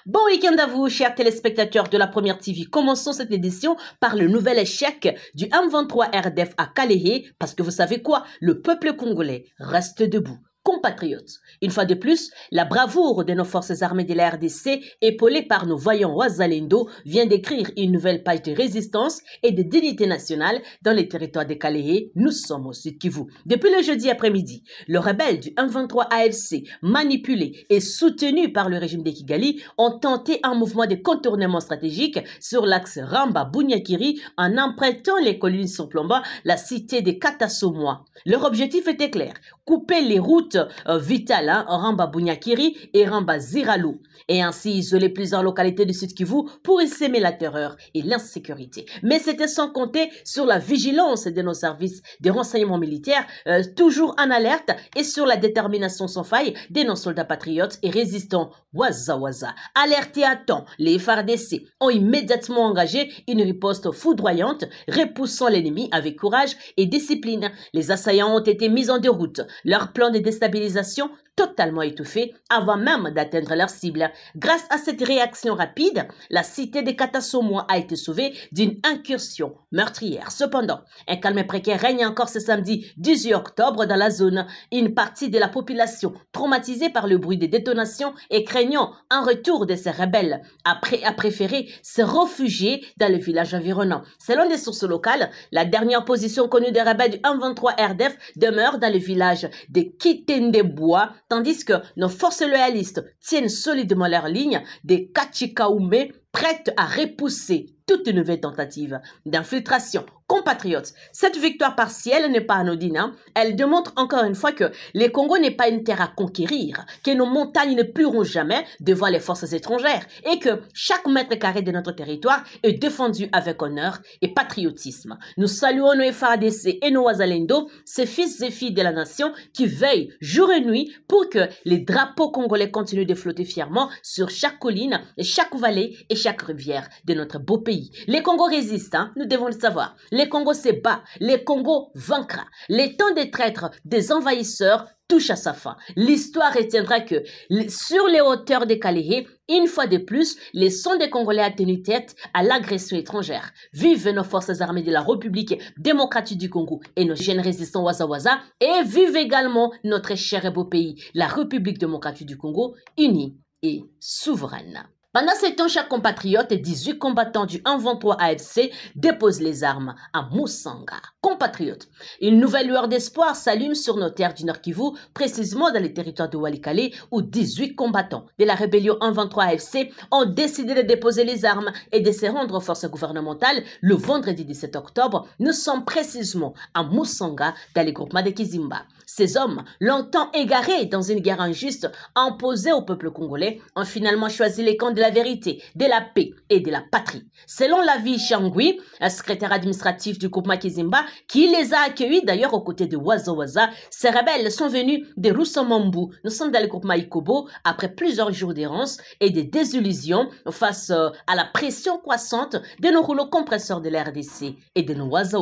Bon week-end à vous, chers téléspectateurs de la Première TV. Commençons cette édition par le nouvel échec du M23 RDF à Kalehe, parce que vous savez quoi, le peuple congolais reste debout. Compatriotes, une fois de plus, la bravoure de nos forces armées de la RDC, épaulée par nos voyants Wazalendo, vient d'écrire une nouvelle page de résistance et de dignité nationale dans les territoires de Kalehe. Nous sommes au Sud Kivu. Depuis le jeudi après-midi, le rebelle du M23 AFC, manipulé et soutenu par le régime de Kigali, ont tenté un mouvement de contournement stratégique sur l'axe Ramba-Bunyakiri en empruntant les collines surplombant la cité de Katasomoa. Leur objectif était clair, couper les routes vitales, Ramba-Bunyakiri et Ramba-Ziralou, et ainsi isoler plusieurs localités du Sud Kivu pour y semer la terreur et l'insécurité. Mais c'était sans compter sur la vigilance de nos services de renseignement militaire, toujours en alerte, et sur la détermination sans faille de nos soldats patriotes et résistants Waza. Alertés à temps, les FARDC ont immédiatement engagé une riposte foudroyante, repoussant l'ennemi avec courage et discipline. Les assaillants ont été mis en déroute, leur plan de déstabilisation totalement étouffé avant même d'atteindre leur cible. Grâce à cette réaction rapide, la cité de Katasomoa a été sauvée d'une incursion meurtrière. Cependant, un calme précaire règne encore ce samedi 18 octobre dans la zone. Une partie de la population, traumatisée par le bruit des détonations et craignant un retour de ces rebelles, a préféré se réfugier dans le village environnant. Selon des sources locales, la dernière position connue des rebelles du M23 RDF demeure dans le village de Kitendeboa, tandis que nos forces loyalistes tiennent solidement leur ligne des Kachikaoume, prêtes à repousser toute nouvelle tentative d'infiltration. Compatriotes, cette victoire partielle n'est pas anodine. Elle démontre encore une fois que le Congo n'est pas une terre à conquérir, que nos montagnes ne plieront jamais devant les forces étrangères et que chaque mètre carré de notre territoire est défendu avec honneur et patriotisme. Nous saluons nos FARDC et nos Wazalendo, ces fils et filles de la nation qui veillent jour et nuit pour que les drapeaux congolais continuent de flotter fièrement sur chaque colline, chaque vallée et chaque rivière de notre beau pays. Les Congos résistent, nous devons le savoir. Les Congos se battent, les Congos vaincra. Les temps des traîtres, des envahisseurs touche à sa fin. L'histoire retiendra que sur les hauteurs de Kalehe, une fois de plus, les sons des Congolais a tenu tête à l'agression étrangère. Vive nos forces armées de la République démocratique du Congo et nos jeunes résistants Waza et vive également notre cher et beau pays, la République démocratique du Congo, unie et souveraine. Pendant ces temps, chaque compatriote et 18 combattants du M23 AFC déposent les armes à Musanga. Compatriotes, une nouvelle lueur d'espoir s'allume sur nos terres du Nord Kivu, précisément dans les territoires de Walikale, où 18 combattants de la rébellion M23 AFC ont décidé de déposer les armes et de se rendre aux forces gouvernementales le vendredi 17 octobre. Nous sommes précisément à Musanga, dans les groupements de Kizimba. Ces hommes, longtemps égarés dans une guerre injuste imposée au peuple congolais, ont finalement choisi les camps de la vérité, de la paix et de la patrie. Selon Lavi Changui, un secrétaire administratif du groupement Kizimba, qui les a accueillis d'ailleurs aux côtés de Waza, ces rebelles sont venus de Russamambu. Nous sommes dans le groupement Ikobo après plusieurs jours d'errance et de désillusions face à la pression croissante de nos rouleaux compresseurs de la RDC et de nos Waza.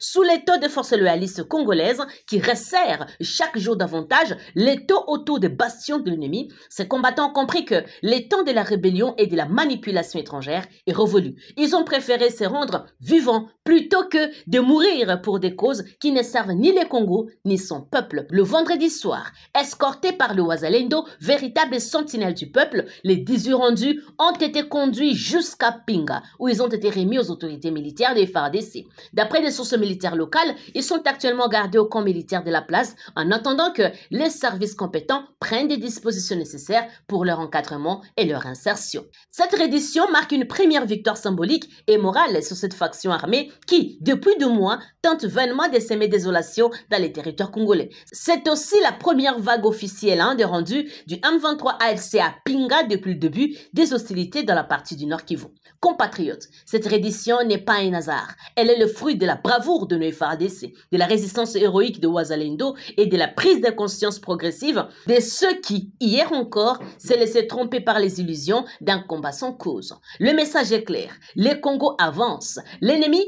Sous les taux de forces loyalistes congolaises qui resserrent chaque jour davantage les taux autour des bastions de l'ennemi, ces combattants ont compris que les temps de la rébellion et de la manipulation étrangère est révolu. Ils ont préféré se rendre vivants plutôt que de mourir pour des causes qui ne servent ni le Congo ni son peuple. Le vendredi soir, escortés par le Wazalendo, véritable sentinelle du peuple, les 18 rendus ont été conduits jusqu'à Pinga, où ils ont été remis aux autorités militaires des FARDC. D'après des sources militaires locales, ils sont actuellement gardés au camp militaire de la place en attendant que les services compétents prennent des dispositions nécessaires pour leur encadrement et leur insertion. Cette reddition marque une première victoire symbolique et morale sur cette faction armée qui, depuis 2 mois, tente vainement de semer désolation dans les territoires congolais. C'est aussi la première vague officielle de rendu du M23 AFC à Pinga depuis le début des hostilités dans la partie du Nord Kivu. Compatriotes, cette reddition n'est pas un hasard. Elle est le fruit de la bravoure de nos FARDC, de la résistance héroïque de Wazalendo et de la prise de conscience progressive de ceux qui, hier encore, se laissaient tromper par les illusions d'un combat sans cause. Le message est clair. Les Congos avancent. L'ennemi,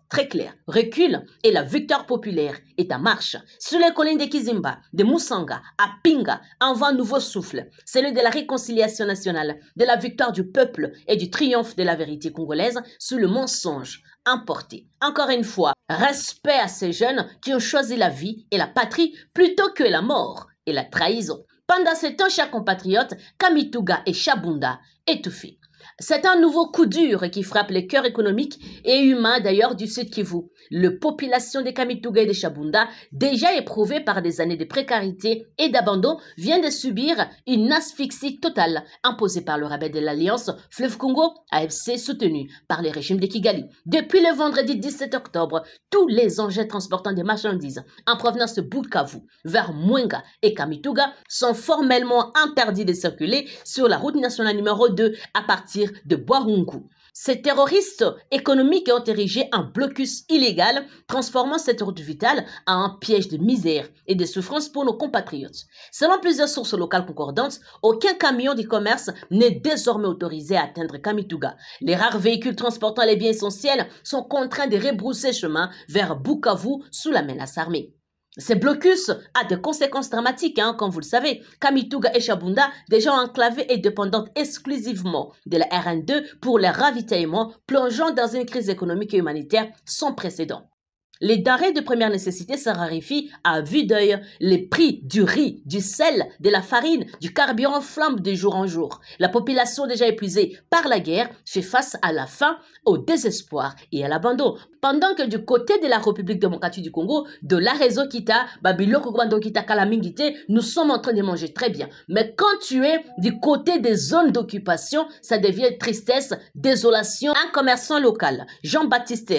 très clair, recule et la victoire populaire est en marche. Sur les collines de Kizimba, de Moussanga, à Pinga, un vent nouveau souffle. Celui de la réconciliation nationale, de la victoire du peuple et du triomphe de la vérité congolaise sur le mensonge importé. Encore une fois, respect à ces jeunes qui ont choisi la vie et la patrie plutôt que la mort et la trahison. Pendant ce temps, chers compatriotes, Kamituga et Chabunda étouffés. C'est un nouveau coup dur qui frappe les cœurs économiques et humains d'ailleurs du Sud Kivu. La population de Kamituga et de Chabunda, déjà éprouvée par des années de précarité et d'abandon, vient de subir une asphyxie totale imposée par le rabais de l'Alliance Fleuve Congo, AFC, soutenu par le régime de Kigali. Depuis le vendredi 17 octobre, tous les engins transportant des marchandises en provenance de Bukavu vers Mwenga et Kamituga sont formellement interdits de circuler sur la route nationale numéro 2 à partir de Boirungu. Ces terroristes économiques ont érigé un blocus illégal, transformant cette route vitale en un piège de misère et de souffrance pour nos compatriotes. Selon plusieurs sources locales concordantes, aucun camion du commerce n'est désormais autorisé à atteindre Kamituga. Les rares véhicules transportant les biens essentiels sont contraints de rebrousser chemin vers Bukavu sous la menace armée. Ces blocus a des conséquences dramatiques, comme vous le savez. Kamituga et Chabunda, déjà enclavées et dépendantes exclusivement de la RN2 pour leur ravitaillement, plongeant dans une crise économique et humanitaire sans précédent. Les denrées de première nécessité se raréfient à vue d'œil. Les prix du riz, du sel, de la farine, du carburant flambent de jour en jour. La population déjà épuisée par la guerre fait face à la faim, au désespoir et à l'abandon. Pendant que du côté de la République démocratique du Congo, de la réseau Kita, Babiloko Kwando Kita Kalamingite, nous sommes en train de manger très bien. Mais quand tu es du côté des zones d'occupation, ça devient tristesse, désolation. Un commerçant local, Jean-Baptiste,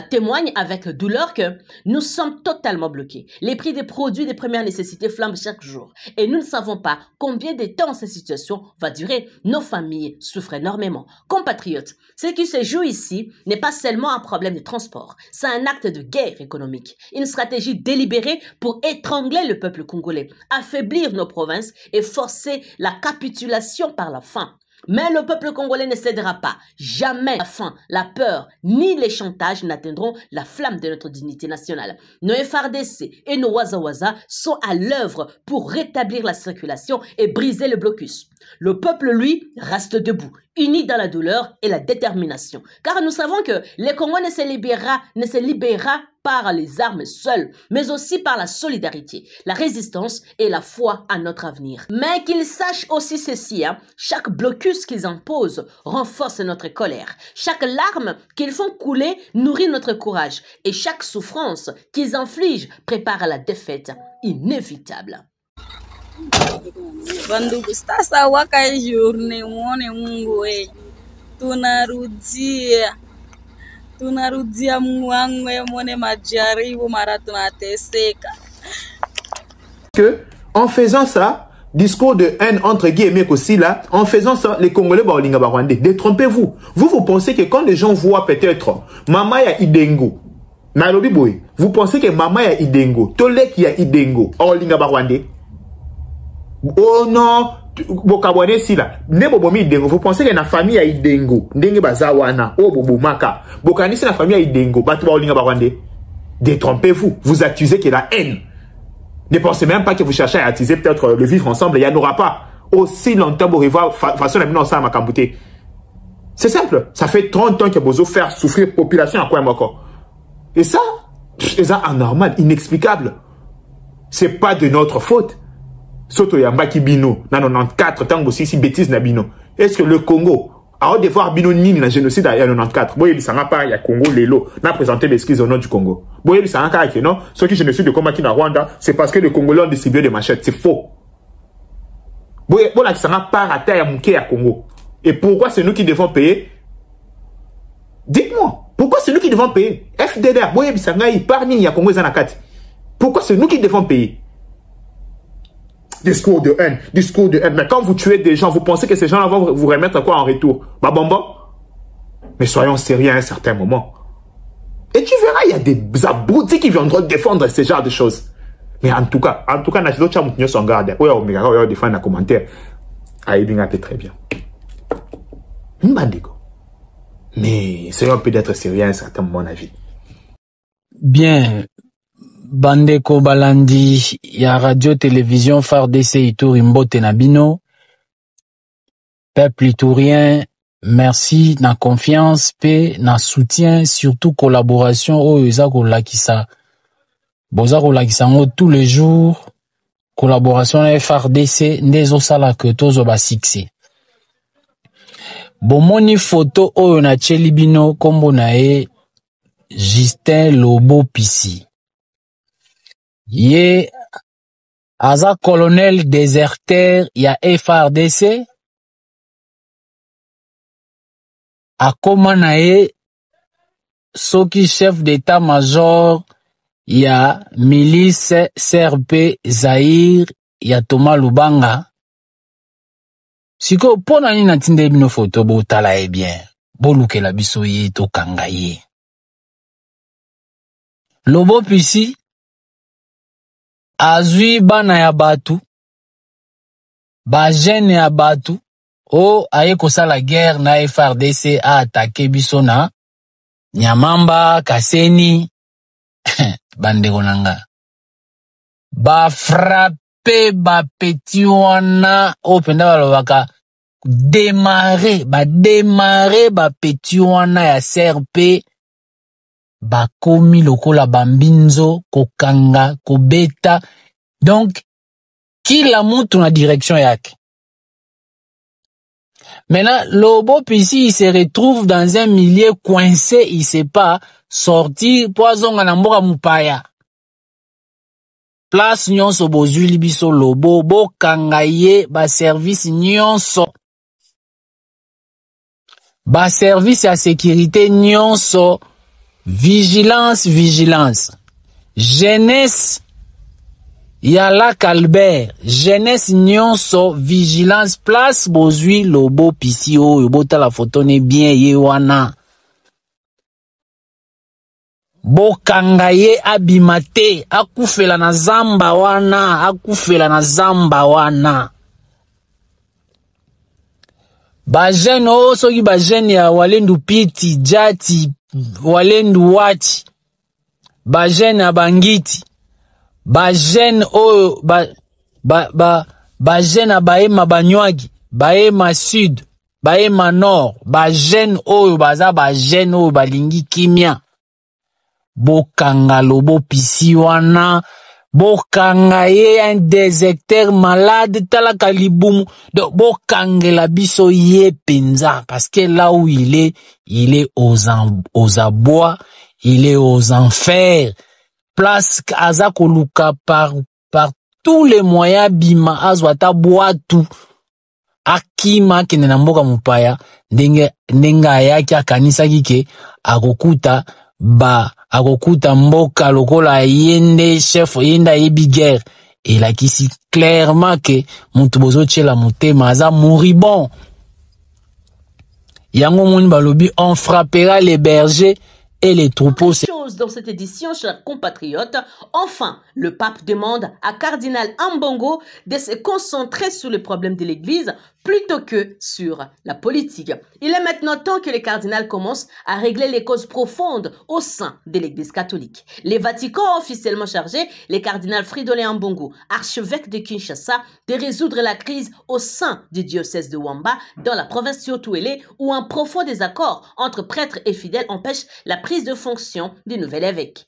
témoigne avec douleur que nous sommes totalement bloqués. Les prix des produits de première nécessité flambent chaque jour. Et nous ne savons pas combien de temps cette situation va durer. Nos familles souffrent énormément. Compatriotes, ce qui se joue ici n'est pas seulement un problème de transport. C'est un acte de guerre économique. Une stratégie délibérée pour étrangler le peuple congolais, affaiblir nos provinces et forcer la capitulation par la faim. Mais le peuple congolais ne cédera pas. Jamais la faim, la peur, ni les chantages n'atteindront la flamme de notre dignité nationale. Nos FARDC et nos Waza sont à l'œuvre pour rétablir la circulation et briser le blocus. Le peuple, lui, reste debout, uni dans la douleur et la détermination. Car nous savons que les Congolais ne se libérera par les armes seules, mais aussi par la solidarité, la résistance et la foi à notre avenir. Mais qu'ils sachent aussi ceci, chaque blocus qu'ils imposent renforce notre colère. Chaque larme qu'ils font couler nourrit notre courage. Et chaque souffrance qu'ils infligent prépare la défaite inévitable. Bandugu, sasa waka journée muone Mungu wewe. Tunarudia Mungu wangu muone majaribu mara tunateseka. Que en faisant ça, discours de haine entre guillemets aussi là, en faisant ça, les Congolais baolinga barwandais, détrompez-vous. Vous pensez que quand les gens voient peut-être Mama ya Idengo, Nairobi boy, vous pensez que Mama ya Idengo, Tolek ya Idengo, olinga barwandais? Oh non, Bokabwane si là, ne bobomi Idengo, vous pensez que la famille a Idengo, ndenge bazawana, oh bobomaka, Bokani c'est la famille a Idengo, batouba olinga barwandais? Détrompez-vous, vous accusez qu'il y a la haine. Ne pensez même pas que vous cherchez à attiser peut-être le vivre ensemble, il n'y en aura pas. Aussi longtemps pour revoir façon la mise ensemble à Kambouté. C'est simple, ça fait 30 ans que Bozo faire souffrir la population à quoi encore. Et ça, c'est anormal, inexplicable. C'est pas de notre faute. Soto Yamba qui bino, dans 94, tant aussi si bêtise na bino. Est-ce que le Congo, a de voir bino nini na génocide à 94, boye il s'en a pas, il y a Congo, Lelo, n'a présenté l'excuse au nom du Congo. Boye il s'en a pas, non? Ceux qui génocide de combat qui na Rwanda, c'est parce que les Congolais ont distribué des machettes, c'est faux. Boye, bon, là, qui s'en a pas à terre à Mouké à Congo. Et pourquoi c'est nous qui devons payer? Dites-moi, pourquoi c'est nous qui devons payer? FDLR, boye il s'en a, il parle, il y a Congo, Zanakati. Pourquoi c'est nous qui devons payer? Discours de haine, discours de haine. Mais quand vous tuez des gens, vous pensez que ces gens-là vont vous remettre quoi en retour? Babamba? Mais soyons sérieux à un certain moment. Et tu verras, il y a des abrutis qui viendront défendre ce genre de choses. Mais en tout cas, Nachilo Chamoutinho son garde. Oui, on va défendre un commentaire. Aïe, bien, très bien. Mais c'est un peu d'être sérieux à un certain moment, mon avis. Bien, Bandeko Balandi, il y a radio-télévision FARDC Ituri Mbote Nabino. Peuple iturien, merci, na confiance, paix, na soutien, surtout collaboration, Ezako Lakisa. Bozako Lakisa, tous les jours, collaboration FARDC, Nezo Sala que tozo ba succès. Bomoni photo oyo na Chelibino kombo na e Justin Lobo Pisi. Ye aza colonel déserteur ya FARDC. Akoma na e soki chef d'état-major ya milice CRP Zaire ya Thomas Lubanga. Siko pona ni natinde bino photo bo tala e bien. Bo luke la biso ye to kanga ye. Lobo Pisi azui bana ya batu. Ba jeune ya batu. O aye kosala guerre na FARDC a attaqué biso na Nyamamba, Kaseni. Bandeko nanga. Ba frappe ba petit wana o penda balobaka démarrer ba petit wana ya CRP ba komi lokola bambinzo kokanga kobeta. Donc kila mutu na direction yake. Maintenant, Lobo Pisi, il se retrouve dans un milieu coincé, il sait pas sortir, poison anamboka mupaya. Place nyonso bozui libiso Lobo, bo kangaye, ba service nyonso. Ba service à sécurité nyonso. Vigilance. Jeunesse. Yala Calbert, jeunesse nyonso, vigilance, place bozui Lobo Pisi o, yobota la photo ne bien ye wana. Bo kangaye abimate, akufela na zamba wana. Ba jeune o, soki ba jeune ya walendu piti, jati, walendu wati. Ba jeune ya bangiti. Ba jeune oyo ba jeune abaema banywagi, baema sud, baema nord, ba jeune oyo baza ba jeune oyo balingi kimia. Bokanga Lobo Pisi wana, bokanga ye un déserteur malade tala kalibumu. Donc bokangela biso ye penza parce que là où il est aux abois, il est aux enfers. Place aza koluka par tous les moyens bima azwata boatu akima kene na mboka mupaya ndenga ayaki akanisa kike akokuta mboka lokola yende chef yenda yebi guerre et la kisi clairement que mutu bozo tshela mutema aza moribond yango moni balobi on frappera les bergers et les troupeaux. Dans cette édition, chers compatriotes, enfin, le pape demande à Cardinal Ambongo de se concentrer sur les problèmes de l'Église plutôt que sur la politique. Il est maintenant temps que le cardinal commence à régler les causes profondes au sein de l'Église catholique. Les Vatican ont officiellement chargé le cardinal Fridolin Ambongo, archevêque de Kinshasa, de résoudre la crise au sein du diocèse de Wamba, dans la province Tiotuele, où un profond désaccord entre prêtres et fidèles empêche la prise de fonction du nouvel évêque.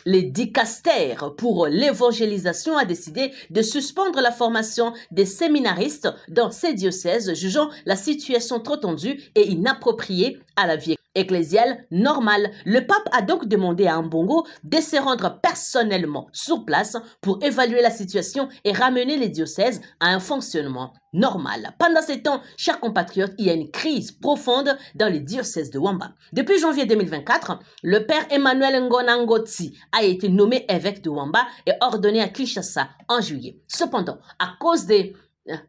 Les dicastères pour l'évangélisation a décidé de suspendre la formation des séminaristes dans ces diocèses, jugeant la situation trop tendue et inappropriée à la vie ecclésiale normale. Le pape a donc demandé à Ambongo de se rendre personnellement sur place pour évaluer la situation et ramener les diocèses à un fonctionnement normal. Pendant ces temps, chers compatriotes, il y a une crise profonde dans les diocèses de Wamba. Depuis janvier 2024, le père Emmanuel Ngonangotsi a été nommé évêque de Wamba et ordonné à Kinshasa en juillet. Cependant, à cause des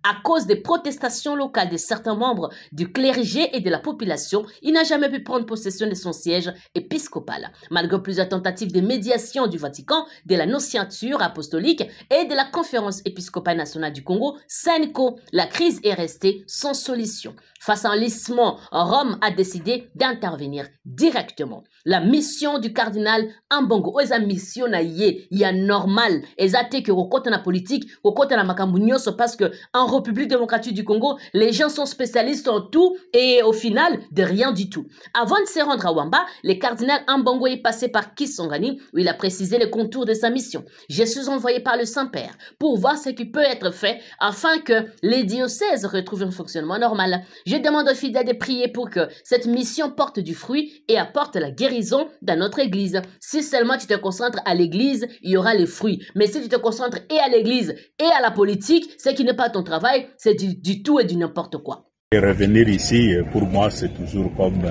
à cause des protestations locales de certains membres du clergé et de la population, il n'a jamais pu prendre possession de son siège épiscopal. Malgré plusieurs tentatives de médiation du Vatican, de la Nonciature apostolique et de la Conférence épiscopale nationale du Congo, SENCO, la crise est restée sans solution. Face à un lissement, Rome a décidé d'intervenir directement. La mission du cardinal Ambongo, eza mission na ye, ya normal, eza te que rokota na politique, rokota na makambu nyonso, parce que en République démocratique du Congo, les gens sont spécialistes en tout et au final, de rien du tout. Avant de se rendre à Wamba, le cardinal Ambongo est passé par Kisangani, où il a précisé les contours de sa mission. Je suis envoyé par le Saint-Père pour voir ce qui peut être fait afin que les diocèses retrouvent un fonctionnement normal. Je demande aux fidèles de prier pour que cette mission porte du fruit et apporte la guérison dans notre église. Si seulement tu te concentres à l'église, il y aura les fruits. Mais si tu te concentres et à l'église et à la politique, ce qui n'est pas ton travail, c'est du tout et du n'importe quoi. Et revenir ici, pour moi, c'est toujours comme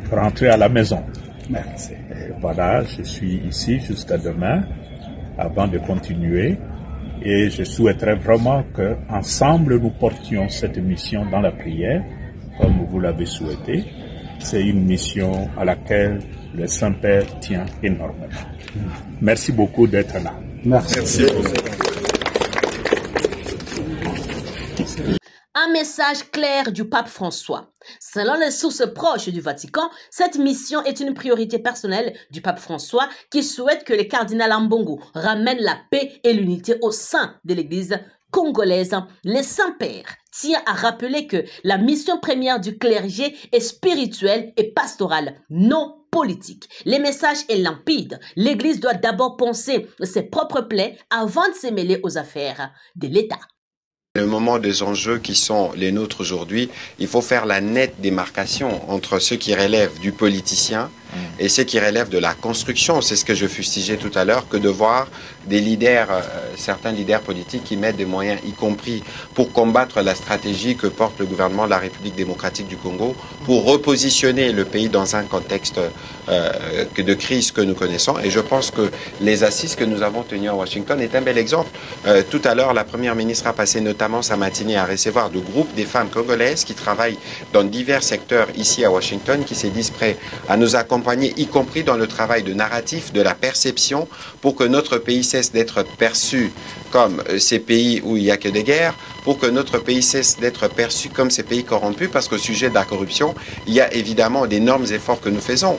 rentrer à la maison. Voilà, je suis ici jusqu'à demain, avant de continuer. Et je souhaiterais vraiment qu'ensemble nous portions cette mission dans la prière, comme vous l'avez souhaité. C'est une mission à laquelle le Saint-Père tient énormément. Merci beaucoup d'être là. Merci. Un message clair du pape François. Selon les sources proches du Vatican, cette mission est une priorité personnelle du pape François qui souhaite que le cardinal Ambongo ramène la paix et l'unité au sein de l'église congolaise. Le Saint-Père tient à rappeler que la mission première du clergé est spirituelle et pastorale, non politique. Le message est limpide. L'église doit d'abord penser ses propres plaies avant de se mêler aux affaires de l'État. Le moment des enjeux qui sont les nôtres aujourd'hui, il faut faire la nette démarcation entre ce qui relève du politicien et ce qui relève de la construction. C'est ce que je fustigeais tout à l'heure, que de voir des leaders, certains leaders politiques qui mettent des moyens, y compris pour combattre la stratégie que porte le gouvernement de la République démocratique du Congo, pour repositionner le pays dans un contexte de crise que nous connaissons. Et je pense que les assises que nous avons tenues à Washington est un bel exemple. Tout à l'heure, la Première ministre a passé notamment sa matinée à recevoir le groupe des femmes congolaises qui travaillent dans divers secteurs ici à Washington, qui se disent prêts à nous accompagner, y compris dans le travail de narratif, de la perception, pour que notre pays cesse d'être perçu comme ces pays où il n'y a que des guerres, pour que notre pays cesse d'être perçu comme ces pays corrompus, parce qu'au sujet de la corruption, il y a évidemment d'énormes efforts que nous faisons.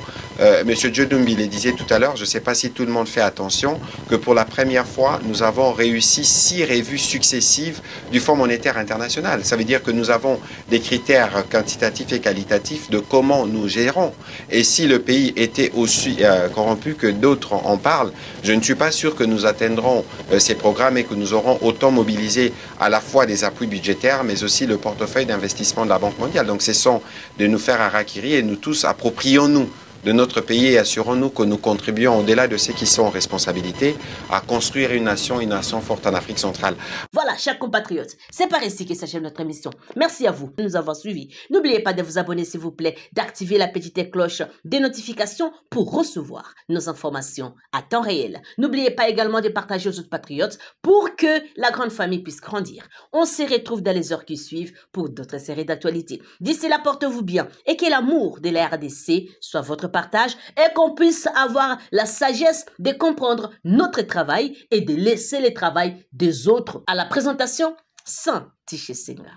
Monsieur Djodoumbi le disait tout à l'heure, je ne sais pas si tout le monde fait attention, que pour la première fois, nous avons réussi 6 revues successives du Fonds monétaire international. Ça veut dire que nous avons des critères quantitatifs et qualitatifs de comment nous gérons. Et si le pays était aussi corrompu que d'autres en parlent, je ne suis pas sûr que nous atteindrons ces programmes et que nous aurons autant mobilisé à la fois des appuis budgétaires, mais aussi le portefeuille d'investissement de la Banque mondiale. Donc cessons de nous faire harakiri et nous tous approprions-nous de notre pays et assurons-nous que nous contribuons au-delà de ceux qui sont en responsabilité à construire une nation forte en Afrique centrale. Voilà, chers compatriotes, c'est par ici que s'achève notre émission. Merci à vous de nous avoir suivis. N'oubliez pas de vous abonner s'il vous plaît, d'activer la petite cloche des notifications pour recevoir nos informations à temps réel. N'oubliez pas également de partager aux autres patriotes pour que la grande famille puisse grandir. On se retrouve dans les heures qui suivent pour d'autres séries d'actualités. D'ici là, portez-vous bien et que l'amour de la RDC soit votre partage et qu'on puisse avoir la sagesse de comprendre notre travail et de laisser le travail des autres. À la présentation, Saint Tiché Senga.